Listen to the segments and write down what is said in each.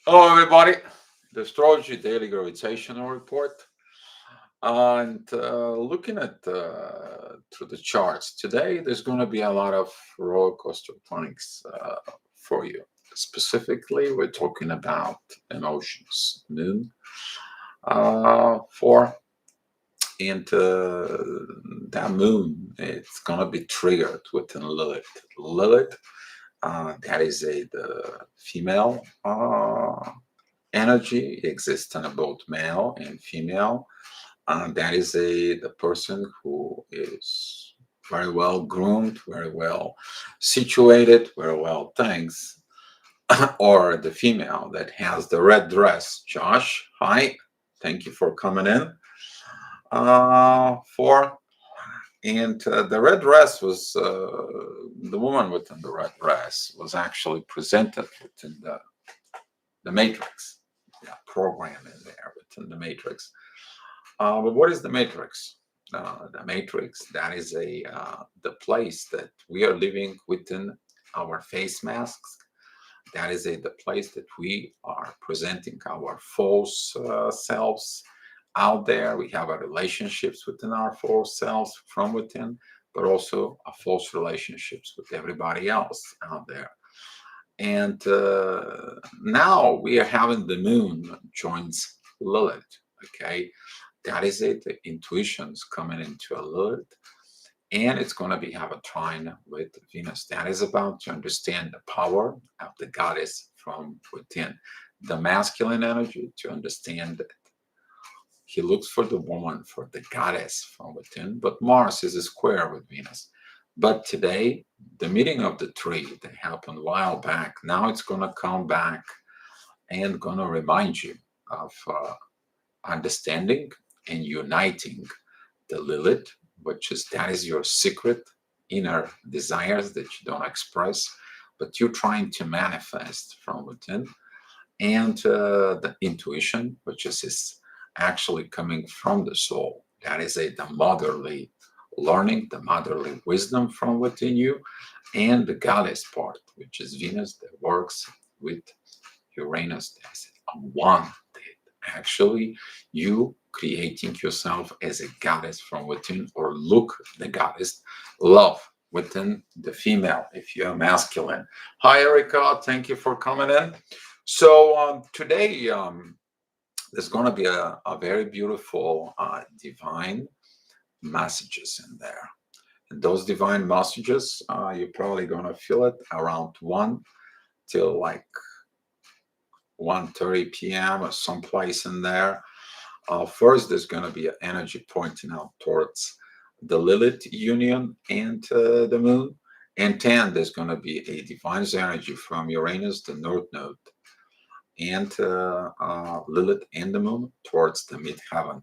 Hello, everybody. The Astrology Daily Gravitational Report. And looking at through the charts today, there's going to be a lot of roller coaster points for you. Specifically, we're talking about emotions, moon, for and that moon, it's going to be triggered within Lilith. Lilith, that is the female energy exists in both male and female. That is the person who is very well groomed, very well situated, very well things, or the female that has the red dress. Josh, hi, thank you for coming in. For and the red dress was the woman within the red dress was actually presented within the matrix, yeah, program in there within the matrix. But what is the matrix? The matrix, that is the place that we are living within our face masks. That is the place that we are presenting our false selves out there. We have our relationships within our false selves from within, but also our false relationships with everybody else out there. And now we are having the moon joins Lilith. Okay, that is it. The intuitions coming into a Lilith, and it's going to be have a trine with Venus. That is about to understand the power of the goddess from within, the masculine energy to understand that he looks for the woman, for the goddess from within. But Mars is a square with Venus. But today, the meeting of the three that happened a while back, now it's going to come back and going to remind you of understanding and uniting the Lilith, which is that is your secret inner desires that you don't express, but you're trying to manifest from within, and the intuition, which is actually coming from the soul. That is the motherly learning, the motherly wisdom from within you, and the goddess part, which is Venus that works with Uranus. That's one that actually you creating yourself as a goddess from within, or look the goddess, love within the female if you're masculine. Hi, Erica. Thank you for coming in. So today there's going to be a very beautiful divine messages in there. And those divine messages, you're probably going to feel it around 1 till like 1:30 p.m. or someplace in there. First, there's going to be an energy pointing out towards the Lilith union and the moon. And 10, there's going to be a divine energy from Uranus, the North Node, and Lilith and the moon towards the mid-heaven,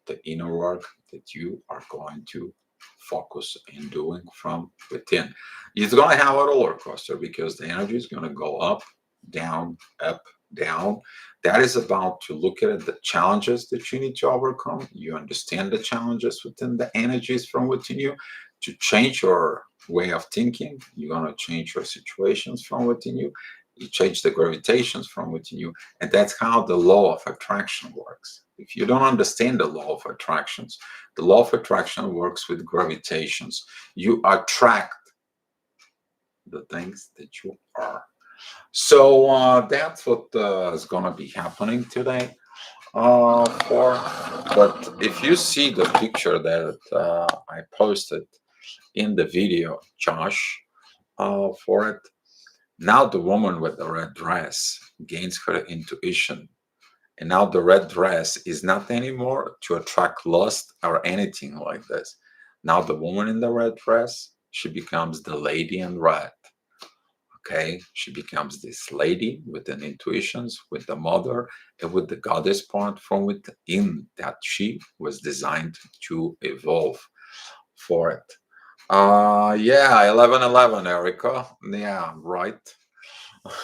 the inner work that you are going to focus in doing from within. It's going to have a roller coaster because the energy is going to go up, down, up, down. That is about to look at the challenges that you need to overcome. You understand the challenges within the energies from within you to change your way of thinking. You're going to change your situations from within you. You change the gravitations from within you. And that's how the law of attraction works. If you don't understand the law of attractions, the law of attraction works with gravitations. You attract the things that you are. So that's what is going to be happening today. But if you see the picture that I posted in the video, Josh, for it, now the woman with the red dress gains her intuition. And now the red dress is not anymore to attract lust or anything like this. Now the woman in the red dress, she becomes the lady in red. Okay, she becomes this lady with an intuitions, with the mother, and with the goddess part from within that she was designed to evolve for it. Yeah, 11:11, Erica. Yeah, right.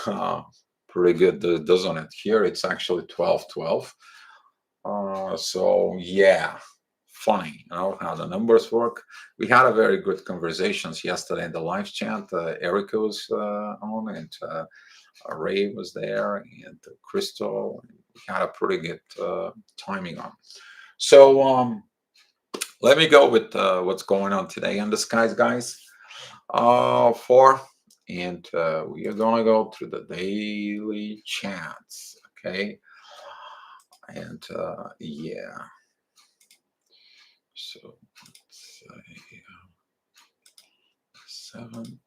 Uh, Pretty good, doesn't it? Here it's actually 12:12. So yeah, funny, how the numbers work. We had a very good conversations yesterday in the live chat. Erica was on, and Ray was there, and Crystal. We had a pretty good timing on. So let me go with what's going on today in the skies, guys. For and we are gonna go through the daily chats, okay? And yeah, so let's say 7th.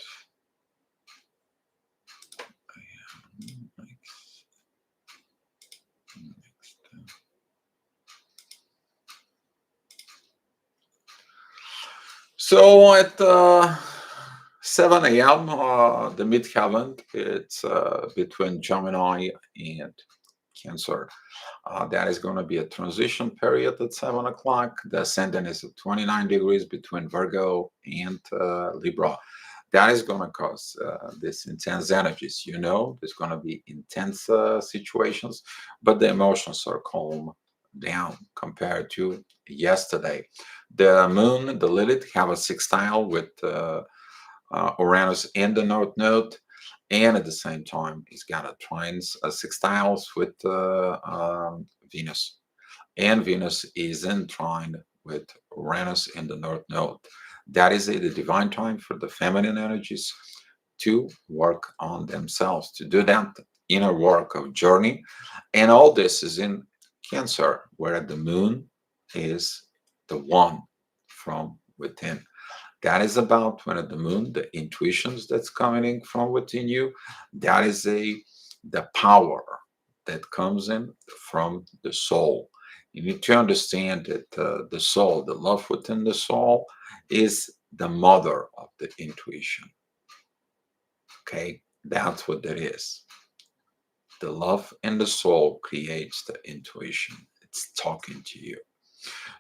So at 7 a.m., the midheaven, it's between Gemini and Cancer. That is going to be a transition period at 7 o'clock. The ascendant is at 29 degrees between Virgo and Libra. That is going to cause this intense energies. There's going to be intense situations, but the emotions are calm down compared to yesterday. The moon, the Lilith, have a sextile with Uranus in the North Node, and at the same time, he's got a trines, sextiles with Venus, and Venus is in trine with Uranus in the North Node. That is the divine time for the feminine energies to work on themselves, to do that inner work of journey, and all this is in Cancer, where the moon is the one from within. That is about when at the moon, the intuitions that's coming in from within you. That is the power that comes in from the soul. You need to understand that the soul, the love within the soul, is the mother of the intuition. Okay, that's what that is. The love in the soul creates the intuition. It's talking to you.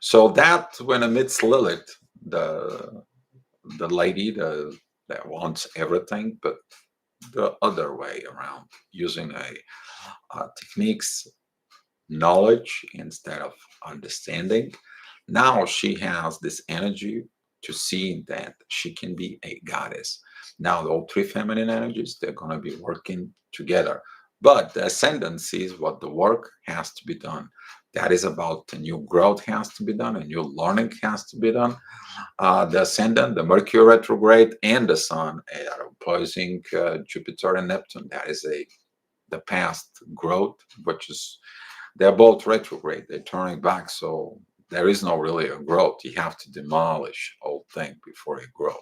So that when amidst Lilith, the lady that wants everything, but the other way around, using techniques, knowledge instead of understanding. Now she has this energy to see that she can be a goddess. Now, all three feminine energies, they're going to be working together. But the ascendant sees what the work has to be done. That is about the new growth has to be done, a new learning has to be done. The ascendant, the Mercury retrograde, and the Sun are opposing Jupiter and Neptune. That is the past growth, which is they're both retrograde. They're turning back, so there is no really a growth. You have to demolish old thing before you grow,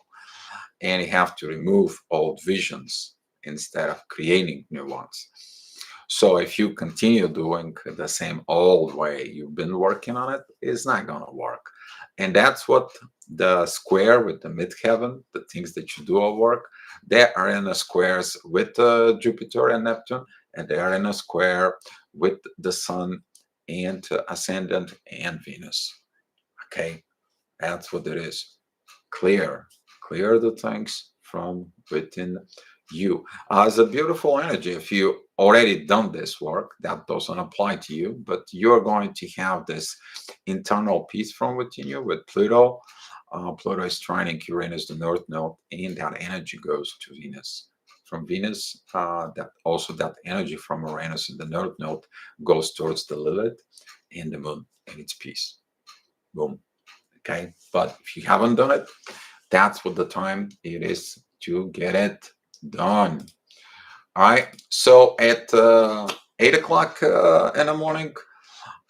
and you have to remove old visions instead of creating new ones. So if you continue doing the same old way you've been working on it, it's not going to work. And that's what the square with the midheaven, the things that you do at work, they are in a squares with Jupiter and Neptune, and they are in a square with the Sun and Ascendant and Venus. Okay, that's what it is. Clear the things from within you. It's a beautiful energy. If you already done this work, that doesn't apply to you, but you're going to have this internal peace from within you with Pluto. Pluto is trining Uranus, the North Node, and that energy goes to Venus. From Venus, that energy from Uranus in the North Node goes towards the Lilith and the Moon, and it's peace. Boom. Okay, but if you haven't done it, that's what the time it is to get it done. All right, so at 8 o'clock in the morning,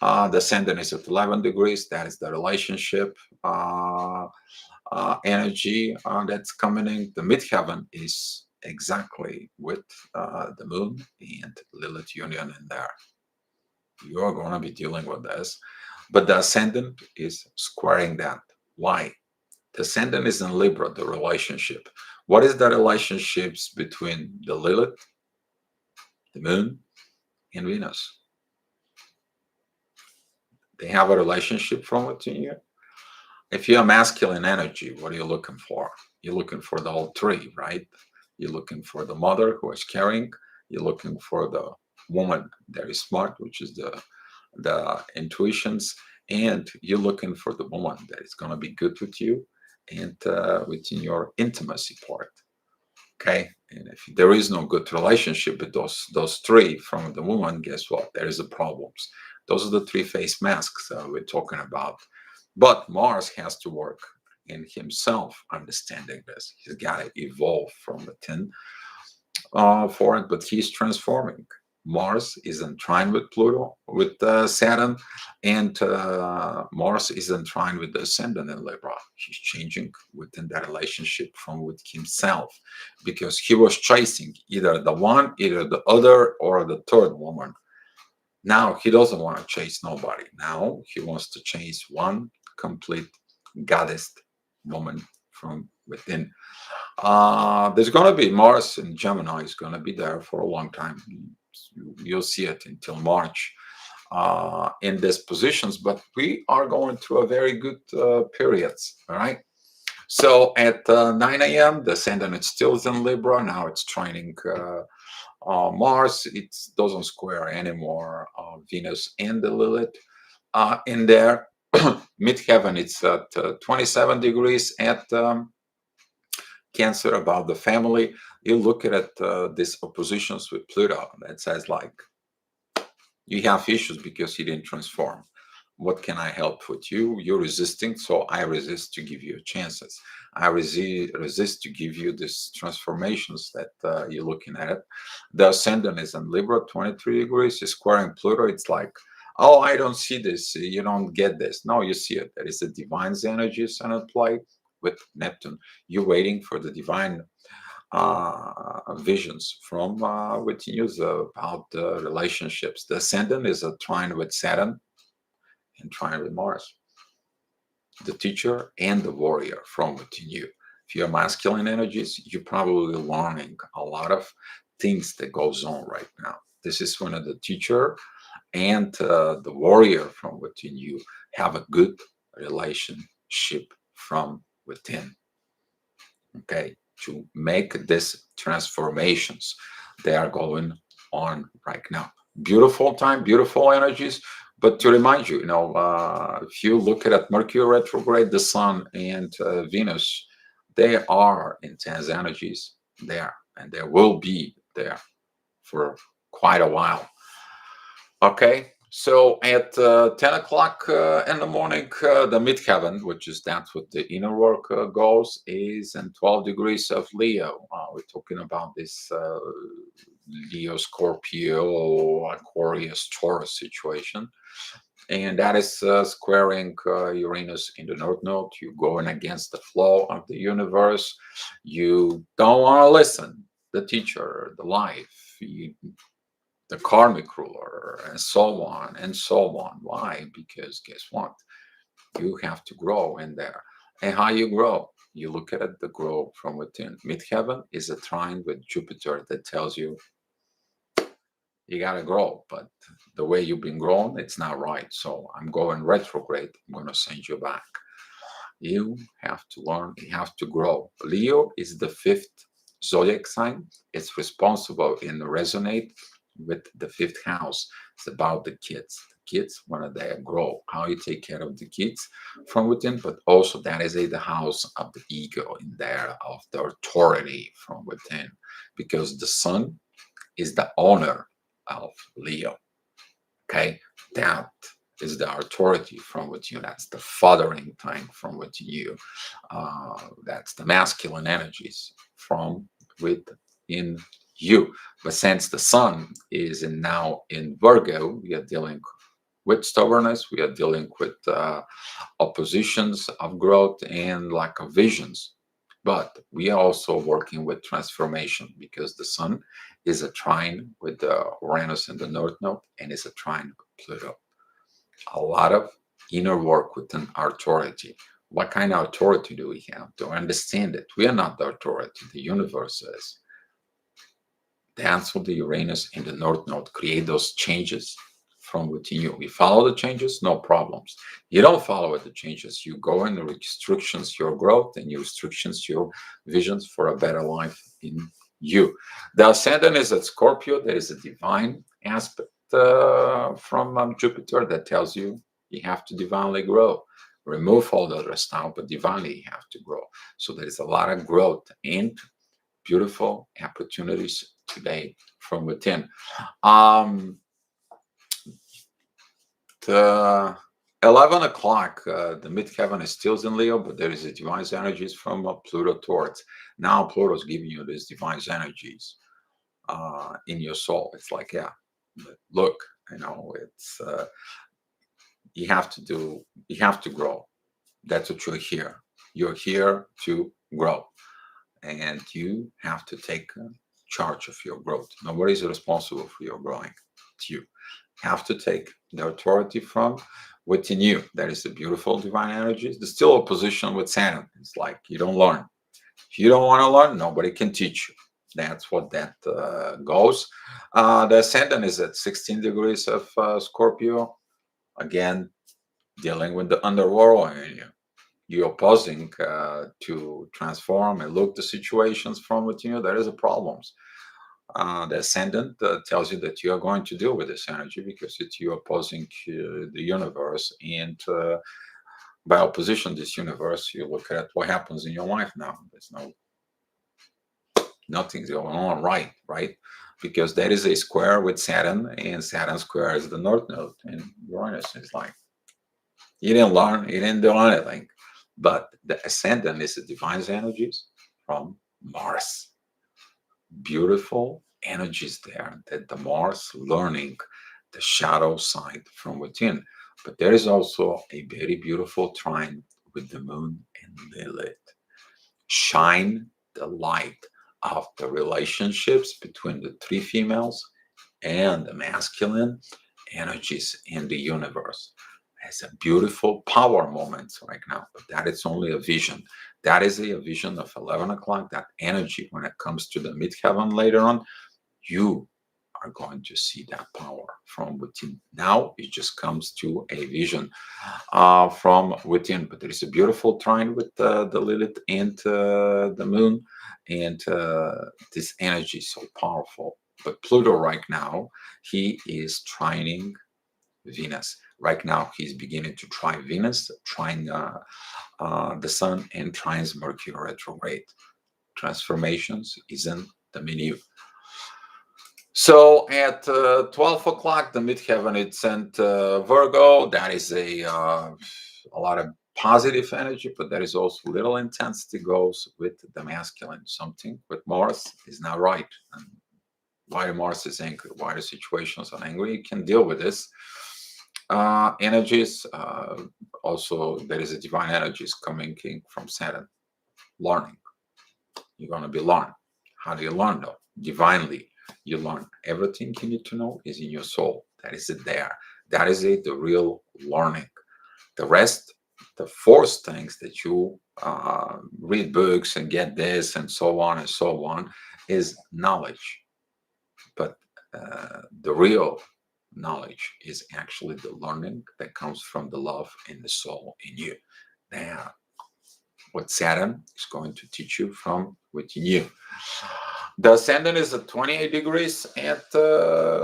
the ascendant is at 11 degrees. That is the relationship energy that's coming in. The midheaven is exactly with the moon and Lilith union in there. You're going to be dealing with this, but the ascendant is squaring that. Why? The ascendant is in Libra, the relationship. What is the relationships between the Lilith, the moon, and Venus? They have a relationship from within you. If you're masculine energy, what are you looking for? You're looking for the whole three, right? You're looking for the mother who is caring. You're looking for the woman that is smart, which is the intuitions, and you're looking for the woman that is going to be good with you and within your intimacy part. Okay, and if there is no good relationship with those three from the woman, guess what? There is a problems. Those are the three face masks we're talking about. But Mars has to work in himself, understanding this. He's got to evolve from within for it, but he's transforming. Mars is in trine with Pluto, with Saturn, and Mars is in trine with the ascendant in Libra. He's changing within that relationship from with himself because he was chasing either the one, either the other, or the third woman. Now he doesn't want to chase nobody. Now he wants to chase one complete goddess woman from within. There's going to be Mars in Gemini is going to be there for a long time. You'll see it until March in these positions, but we are going through a very good periods. All right. So at 9 a.m., the ascendant is still in Libra. Now it's trining Mars. It doesn't square anymore Venus and the Lilith in there. Midheaven, it's at 27 degrees at Cancer, about the family. You look at these oppositions with Pluto that says like you have issues because you didn't transform. What can I help with you? You're resisting, so I resist to give you chances. I resist to give you these transformations that you're looking at. The ascendant is in Libra, 23 degrees, is squaring Pluto. It's like, oh, I don't see this. You don't get this. No, you see it. There is a divine energies in play with Neptune. You're waiting for the divine visions from within you about relationships. The ascendant is a trine with Saturn and trine with Mars. The teacher and the warrior from within you. If you're masculine energies, you're probably learning a lot of things that goes on right now. This is when the teacher and the warrior from within you have a good relationship from within. Okay, to make these transformations, they are going on right now. Beautiful time, beautiful energies. But to remind you, if you look at Mercury retrograde, the Sun and Venus, they are intense energies there, and they will be there for quite a while. Okay, so at 10 o'clock in the morning, the midheaven, which is that's what the inner work goes, is in 12 degrees of Leo. We're talking about this Leo, Scorpio, Aquarius, Taurus situation. And that is squaring Uranus in the North Node. You're going against the flow of the universe. You don't want to listen. The teacher, the life, the karmic ruler, and so on and so on. Why? Because guess what? You have to grow in there. And how you grow? You look at it, the grow from within. Midheaven is a trine with Jupiter that tells you you gotta grow, but the way you've been growing, it's not right. So I'm going retrograde. I'm gonna send you back. You have to learn. You have to grow. Leo is the fifth zodiac sign. It's responsible and resonate with the fifth house. It's about the kids. The kids, when they grow, how you take care of the kids from within, but also that is the house of the ego in there, of the authority from within, because the sun is the owner of Leo. Okay, that is the authority from within. That's the fathering time from within you. That's the masculine energies from within you. But since the sun is now in Virgo, we are dealing with stubbornness. We are dealing with oppositions of growth and lack of visions. But we are also working with transformation because the sun is a trine with the Uranus in the North Node and is a trine with Pluto. A lot of inner work within our authority. What kind of authority do we have? To understand it, we are not the authority, the universe is. Dance with the Uranus in the North Node, create those changes from within you. You follow the changes, no problems. You don't follow the changes, you go in the restrictions your growth and you restrictions your visions for a better life in you. The ascendant is at Scorpio. There is a divine aspect from Jupiter that tells you You have to divinely grow. Remove all the other stuff, but divinely you have to grow. So there is a lot of growth and beautiful opportunities today from within. Um, the 11 o'clock, the midheaven is still in Leo, but there is a divine energies from Pluto towards. Now Pluto's giving you these divine energies in your soul. It's like, yeah, look, it's you have to grow. That's what you're here. You're here to grow, and you have to take charge of your growth. Nobody is responsible for your growing. It's you. Have to take the authority from within you. That is the beautiful divine energies. There's still opposition with Saturn. It's like you don't learn. If you don't want to learn, nobody can teach you. That's what that goes. The ascendant is at 16 degrees of Scorpio. Again, dealing with the underworld. You're opposing to transform and look the situations from within you. There is a problems. The ascendant tells you that you are going to deal with this energy because it's you opposing the universe, and by opposition this universe, you look at what happens in your life now. There's nothing's going on right, because there is a square with Saturn, and Saturn square is the north node, and Uranus is like you didn't learn, you didn't do anything, but the ascendant is the divine energies from Mars. Beautiful energies there that the Mars learning the shadow side from within. But there is also a very beautiful trine with the moon and Lilith. Shine the light of the relationships between the three females and the masculine energies in the universe. It's a beautiful power moment right now, but that is only a vision. That is a vision of 11 o'clock. That energy, when it comes to the midheaven later on, you are going to see that power from within. Now it just comes to a vision from within. But there is a beautiful trine with the Lilith and the moon, and this energy is so powerful. But Pluto right now, he is trining Venus. Right now, he's beginning to try Venus, trying the Sun, and trines Mercury retrograde. Transformations is in the menu. So at 12 o'clock, the midheaven, it's sent Virgo. That is a lot of positive energy, but there is also little intensity goes with the masculine. Something with Mars is not right. And why Mars is angry, why the situations are angry, you can deal with this. Energies, also there is a divine energies coming in from Saturn. Learning. You're going to be learned. How do you learn though? Divinely. You learn everything you need to know is in your soul. That is it there. That is it, the real learning. The rest, the forced things that you read books and get this and so on, is knowledge. But the real knowledge is actually the learning that comes from the love in the soul in you. Now, what Saturn is going to teach you from within you. The ascendant is at 28 degrees at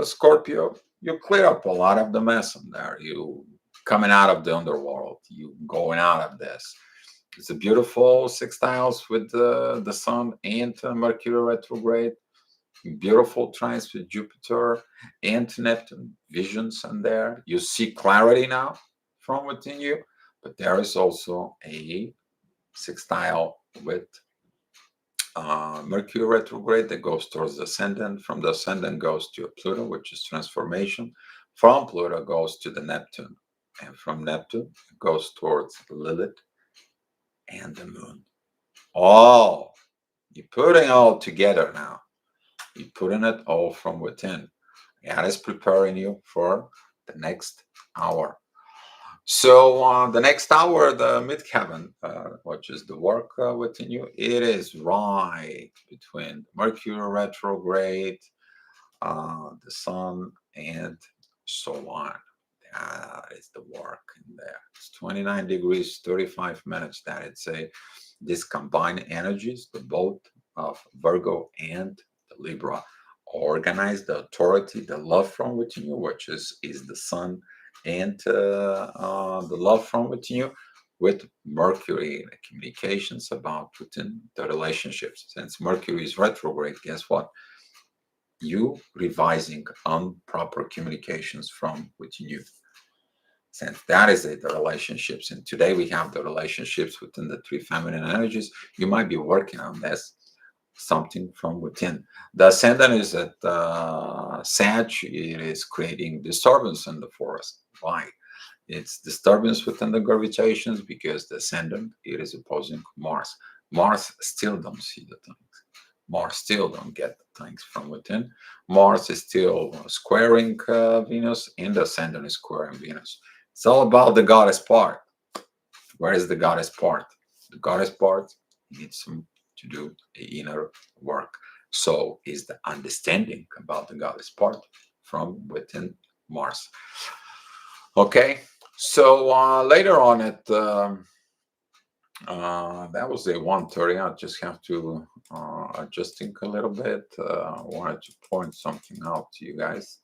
Scorpio. You clear up a lot of the mess in there. You coming out of the underworld. You going out of this. It's a beautiful sextiles with the Sun and Mercury retrograde. Beautiful trines with Jupiter and Neptune. Visions in there. You see clarity now from within you. But there is also a sextile with Mercury retrograde that goes towards the ascendant. From the ascendant goes to Pluto, which is transformation. From Pluto goes to the Neptune. And from Neptune it goes towards Lilith and the moon. All, you're putting all together now. You're putting it all from within. God is preparing you for the next hour. So the next hour, the midheaven, which is the work within you, it is right between Mercury retrograde, the Sun, and so on. That is the work in there. It's 29 degrees, 35 minutes. That it's a this combined energies, the both of Virgo and the Libra, organize the authority, the love from within you, which is the Sun and the love from within you, with Mercury, the communications about within the relationships. Since Mercury is retrograde, guess what? You revising on proper communications from within you. Since that is it, the relationships. And today we have the relationships within the three feminine energies. You might be working on this, something from within. The ascendant is at Sag. It is creating disturbance in the forest. Why? It's disturbance within the gravitations because the ascendant, it is opposing Mars. Mars still don't see the things. Mars still don't get the things from within. Mars is still squaring Venus, and the ascendant is squaring Venus. It's all about the goddess part. Where is the goddess part? The goddess part needs to do the inner work. So is the understanding about the goddess part from within Mars. Okay, so later on at that was a 1:30. I just have to adjusting a little bit. I wanted to point something out to you guys.